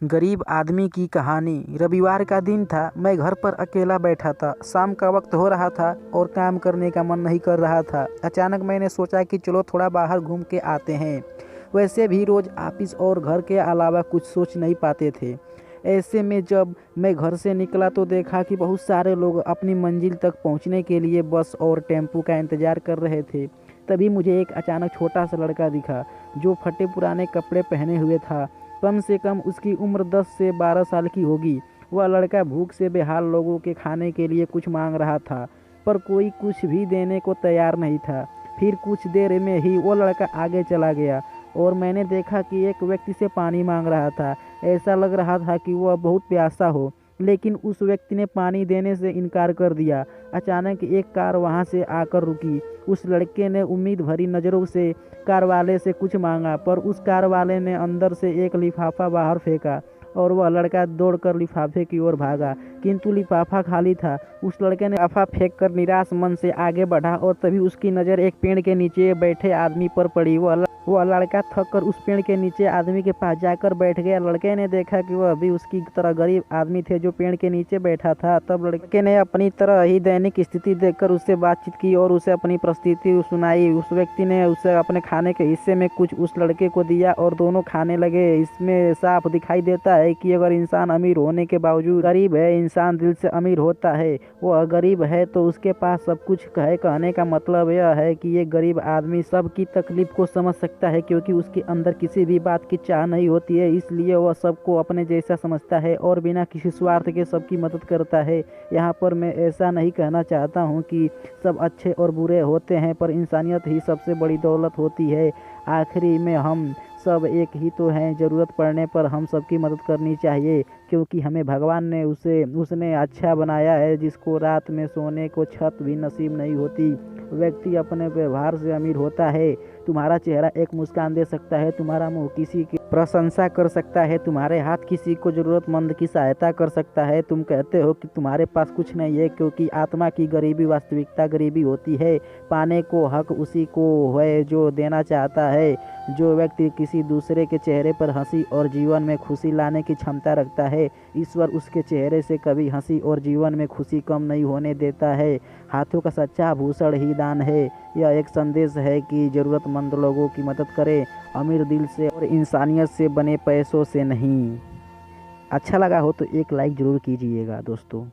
गरीब आदमी की कहानी। रविवार का दिन था। मैं घर पर अकेला बैठा था। शाम का वक्त हो रहा था और काम करने का मन नहीं कर रहा था। अचानक मैंने सोचा कि चलो थोड़ा बाहर घूम के आते हैं। वैसे भी रोज़ ऑफिस और घर के अलावा कुछ सोच नहीं पाते थे। ऐसे में जब मैं घर से निकला तो देखा कि बहुत सारे लोग अपनी मंजिल तक पहुंचने के लिए बस और टेम्पो का इंतज़ार कर रहे थे। तभी मुझे एक अचानक छोटा सा लड़का दिखा जो फटे पुराने कपड़े पहने हुए था। कम से कम उसकी उम्र 10 से 12 साल की होगी। वह लड़का भूख से बेहाल लोगों के खाने के लिए कुछ मांग रहा था, पर कोई कुछ भी देने को तैयार नहीं था। फिर कुछ देर में ही वो लड़का आगे चला गया और मैंने देखा कि एक व्यक्ति से पानी मांग रहा था। ऐसा लग रहा था कि वह बहुत प्यासा हो, लेकिन उस व्यक्ति ने पानी देने से इनकार कर दिया। अचानक एक कार वहां से आकर रुकी। उस लड़के ने उम्मीद भरी नज़रों से कार वाले से कुछ मांगा, पर उस कार वाले ने अंदर से एक लिफाफा बाहर फेंका और वह लड़का दौड़कर लिफाफे की ओर भागा, किंतु लिफाफा खाली था। उस लड़के ने लिफाफा फेंककर निराश मन से आगे बढ़ा और तभी उसकी नज़र एक पेड़ के नीचे बैठे आदमी पर पड़ी। वह लड़का थक कर उस पेड़ के नीचे आदमी के पास जाकर बैठ गया। लड़के ने देखा कि वह भी उसकी तरह गरीब आदमी थे जो पेड़ के नीचे बैठा था। तब लड़के ने अपनी तरह ही दैनिक स्थिति देखकर उससे बातचीत की और उसे अपनी परिस्थिति सुनाई। उस व्यक्ति ने उसे अपने खाने के हिस्से में कुछ उस लड़के को दिया और दोनों खाने लगे। इसमें साफ दिखाई देता है कि अगर इंसान अमीर होने के बावजूद गरीब है, इंसान दिल से अमीर होता है। वह गरीब है तो उसके पास सब कुछ है। कहने का मतलब यह है कि ये गरीब आदमी सबकी तकलीफ को समझ सकता है, क्योंकि उसके अंदर किसी भी बात की चाह नहीं होती है, इसलिए वह सबको अपने जैसा समझता है और बिना किसी स्वार्थ के सबकी मदद करता है। यहाँ पर मैं ऐसा नहीं कहना चाहता हूँ कि सब अच्छे और बुरे होते हैं, पर इंसानियत ही सबसे बड़ी दौलत होती है। आखिरी में हम सब एक ही तो हैं। ज़रूरत पड़ने पर हम सबकी मदद करनी चाहिए, क्योंकि हमें भगवान ने उसने अच्छा बनाया है, जिसको रात में सोने को छत भी नसीब नहीं होती। व्यक्ति अपने व्यवहार से अमीर होता है। तुम्हारा चेहरा एक मुस्कान दे सकता है, तुम्हारा मुंह किसी की प्रशंसा कर सकता है, तुम्हारे हाथ किसी को ज़रूरतमंद की सहायता कर सकता है। तुम कहते हो कि तुम्हारे पास कुछ नहीं है, क्योंकि आत्मा की गरीबी वास्तविकता गरीबी होती है। पाने को हक उसी को है जो देना चाहता है। जो व्यक्ति किसी दूसरे के चेहरे पर हंसी और जीवन में खुशी लाने की क्षमता रखता है, ईश्वर उसके चेहरे से कभी हंसी और जीवन में खुशी कम नहीं होने देता है। हाथों का सच्चा भूषण ही दान है। यह एक संदेश है कि ज़रूरतमंद लोगों की मदद करें, अमीर दिल से और इंसानियत से बने पैसों से नहीं। अच्छा लगा हो तो एक लाइक ज़रूर कीजिएगा दोस्तों।